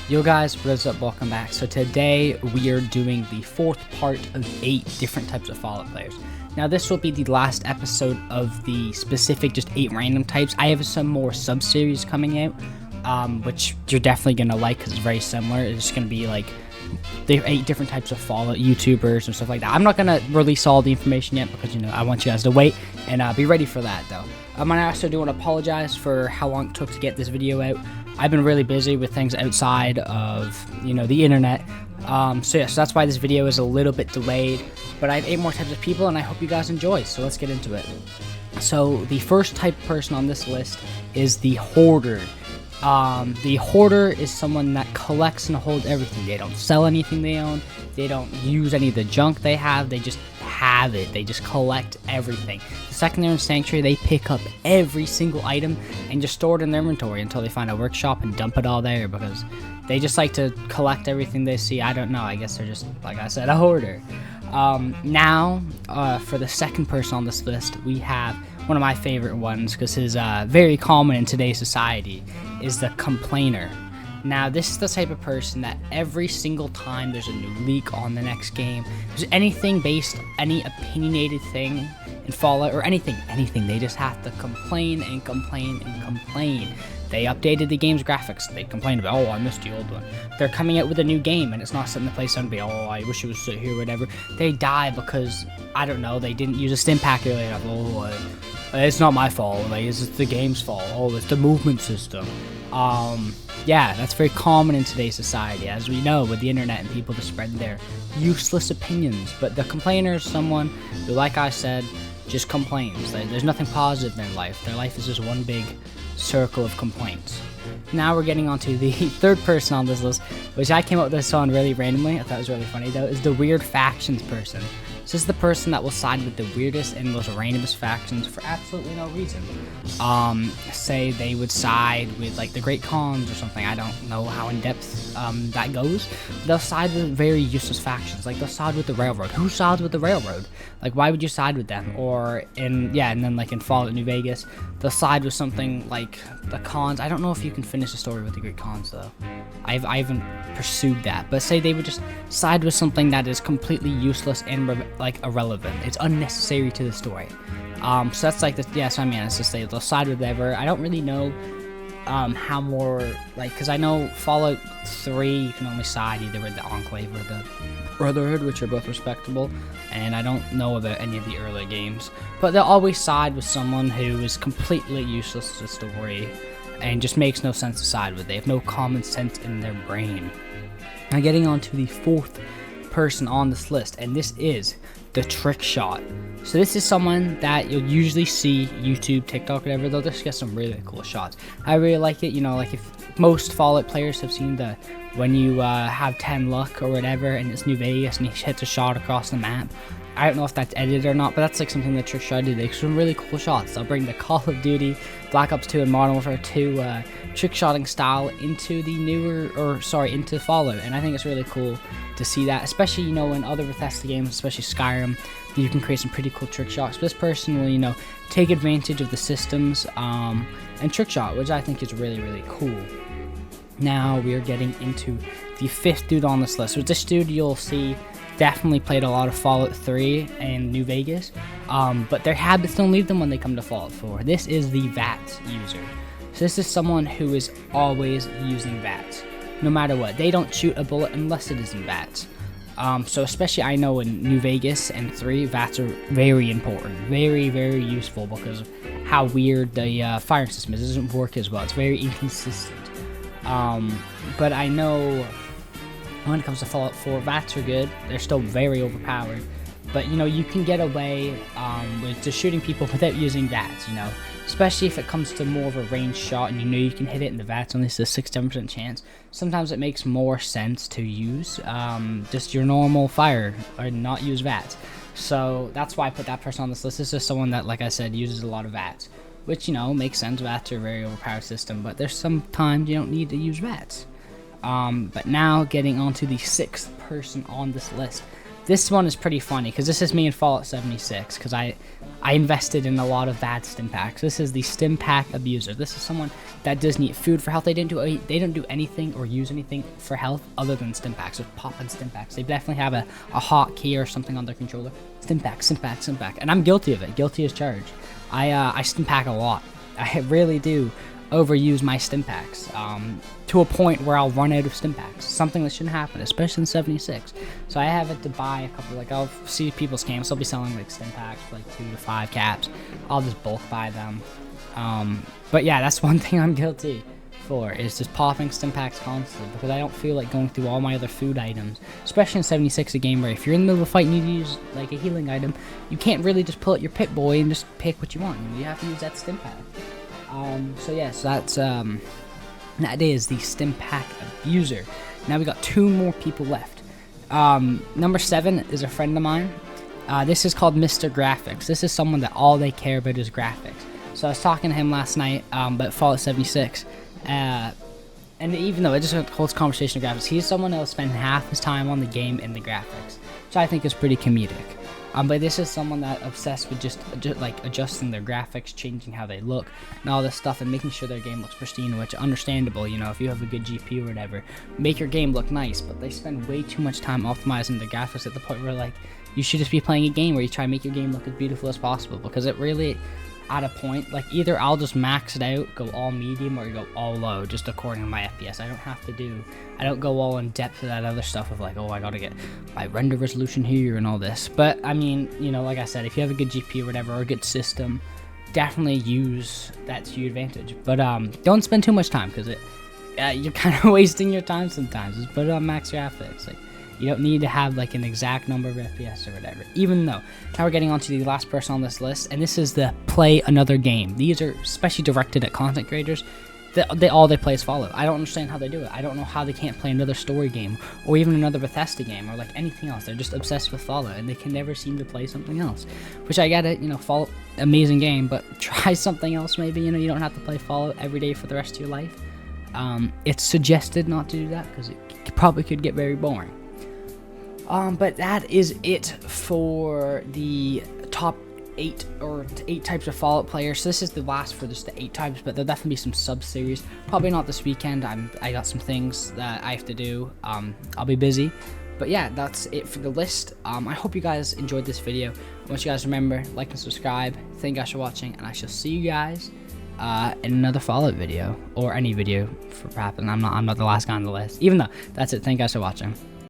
Yo guys, what is up? Welcome back. So today we are doing the fourth part of 8 different types of Fallout players. Now this will be the last episode of the specific just 8 random types. I have some more sub-series coming out, which you're definitely going to like because it's very similar. It's just going to be like the 8 different types of Fallout YouTubers and stuff like that. I'm not going to release all the information yet because, I want you guys to wait and be ready for that though. I also do want to apologize for how long it took to get this video out. I've been really busy with things outside of, the internet. So that's why this video is a little bit delayed. But I have 8 more types of people, and I hope you guys enjoy. So let's get into it. So the first type of person on this list is the Hoarder. The Hoarder is someone that collects and holds everything. They don't sell anything they own. They don't use any of the junk they have. They just have it. They just collect everything. The second they're in Sanctuary, they pick up every single item and just store it in their inventory until they find a workshop and dump it all there because they just like to collect everything they see. I don't know. I guess they're just, like I said, a hoarder. Now, for the second person on this list, we have one of my favorite ones because he's very common in today's society, is the Complainer. Now, this is the type of person that every single time there's a new leak on the next game, there's anything based, any opinionated thing in Fallout or anything, they just have to complain and complain and complain. They updated the game's graphics. They complained about, I missed the old one. They're coming out with a new game, and it's not something to play somebody, I wish it was here, whatever. They die because, I don't know, they didn't use a stim pack early enough. It's not my fault. It's the game's fault. It's the movement system. Yeah, that's very common in today's society, as we know, with the internet and people to spread their useless opinions. But the Complainer is someone who, like I said, just complains. There's nothing positive in their life. Their life is just one big circle of complaints. Now we're getting on to the third person on this list, which I came up with this one really randomly. I thought it was really funny though, is the Weird Factions person. This is the person that will side with the weirdest and most randomest factions for absolutely no reason. Say they would side with like the Great Khans or something. I don't know how in depth that goes. They'll side with very useless factions. Like they'll side with the Railroad. Who sides with the Railroad? Like why would you side with them? Or and then like in Fallout New Vegas, they'll side with something like the Khans. I don't know if you can finish the story with the Great Khans though. I haven't pursued that. But say they would just side with something that is completely useless and irrelevant. It's unnecessary to the story. So that's like the so I mean, it's just they'll side with whatever. I don't really know how more because I know Fallout 3 you can only side either with the Enclave or the Brotherhood, which are both respectable, and I don't know about any of the earlier games. But they'll always side with someone who is completely useless to the story and just makes no sense to side with. They have no common sense in their brain. Now getting on to the fourth person on this list, and this is the Trick Shot. So this is someone that you'll usually see YouTube, TikTok, whatever. They'll just get some really cool shots. I really like it. Like if most Fallout players have seen the when you have 10 luck or whatever, and it's New Vegas and he hits a shot across the map. I don't know if that's edited or not, but that's like something that Trick Shot did. They make some really cool shots. They'll bring the Call of Duty, Black Ops 2, and Modern Warfare 2 trick shotting style into the into Fallout, and I think it's really cool to see that, especially in other Bethesda games, especially Skyrim, you can create some pretty cool trick shots. This person will take advantage of the systems and trick shot, which I think is really, really cool. Now we are getting into the fifth dude on this list. So this dude you'll see definitely played a lot of Fallout 3 and New Vegas, but their habits don't leave them when they come to Fallout 4. This is the VATS user. So this is someone who is always using VATS, no matter what. They don't shoot a bullet unless it is in VATS. So especially I know in New Vegas and 3, VATS are very important, very, very useful because of how weird the firing system is. It doesn't work as well. It's very inconsistent. But I know when it comes to Fallout 4, VATS are good. They're still very overpowered. But, you can get away with just shooting people without using VATS, Especially if it comes to more of a ranged shot and you can hit it in the VATS, only it's a 6-7% chance. Sometimes it makes more sense to use just your normal fire or not use VATS. So that's why I put that person on this list. This is someone that, like I said, uses a lot of VATS. Which, makes sense. VATS are a very overpowered system. But there's some times you don't need to use VATS. But now getting on to the sixth person on this list. This one is pretty funny because this is me in Fallout 76 because I invested in a lot of bad stim packs. This is the stim pack abuser. This is someone that doesn't eat food for health. They don't do anything or use anything for health other than stim packs. So popping stim packs. They definitely have a hotkey or something on their controller. Stim pack, stim pack, stim pack. And I'm guilty of it. Guilty as charged. I stim pack a lot. I really do overuse my stim packs to a point where I'll run out of stim packs. Something that shouldn't happen, especially in 76. So I have it to buy a couple. Like, I'll see people's camps. They'll be selling like stim packs for like 2 to 5 caps. I'll just bulk buy them. But yeah, that's one thing I'm guilty for, is just popping stim packs constantly because I don't feel like going through all my other food items, especially in 76, a game where if you're in the middle of a fight and you need to use like a healing item, you can't really just pull out your Pit Boy and just pick what you want. You have to use that stim pack. So yes, that is the stim pack abuser. Now we got 2 more people left. Number 7 is a friend of mine. This is called Mr. Graphics. This is someone that all they care about is graphics. So I was talking to him last night, but Fallout 76, and even though it just holds conversation of graphics, he's someone that will spend half his time on the game in the graphics, which I think is pretty comedic. But this is someone that obsessed with just like adjusting their graphics, changing how they look, and all this stuff, and making sure their game looks pristine, which is understandable. You know, if you have a good GPU or whatever, make your game look nice. But they spend way too much time optimizing the graphics at the point where, like, you should just be playing a game where you try and make your game look as beautiful as possible, because it really, at a point, like, either I'll just max it out, go all medium, or go all low, just according to my FPS. I don't go all in depth to that other stuff of like, oh, I gotta get my render resolution here and all this. But I mean, you know, like I said, if you have a good GPU or whatever, or a good system, definitely use that to your advantage. But don't spend too much time, because you're kind of wasting your time sometimes. Just put it on max graphics. Like, you don't need to have like an exact number of FPS or whatever. Even though, now we're getting on to the last person on this list, and this is the play another game. These are especially directed at content creators. All they play is Fallout. I don't understand how they do it. I don't know how they can't play another story game, or even another Bethesda game, or like anything else. They're just obsessed with Fallout, and they can never seem to play something else. Which I get it, you know, Fallout, amazing game, but try something else maybe. You know, you don't have to play Fallout every day for the rest of your life. It's suggested not to do that, because it probably could get very boring. But that is it for the top 8 types of Fallout players. So this is the last for just the 8 types, but there'll definitely be some sub-series. Probably not this weekend. I got some things that I have to do. I'll be busy. But yeah, that's it for the list. I hope you guys enjoyed this video. I want you guys to remember, like and subscribe. Thank you guys for watching, and I shall see you guys in another Fallout video, or any video for perhaps. And I'm not the last guy on the list. Even though, that's it. Thank you guys for watching.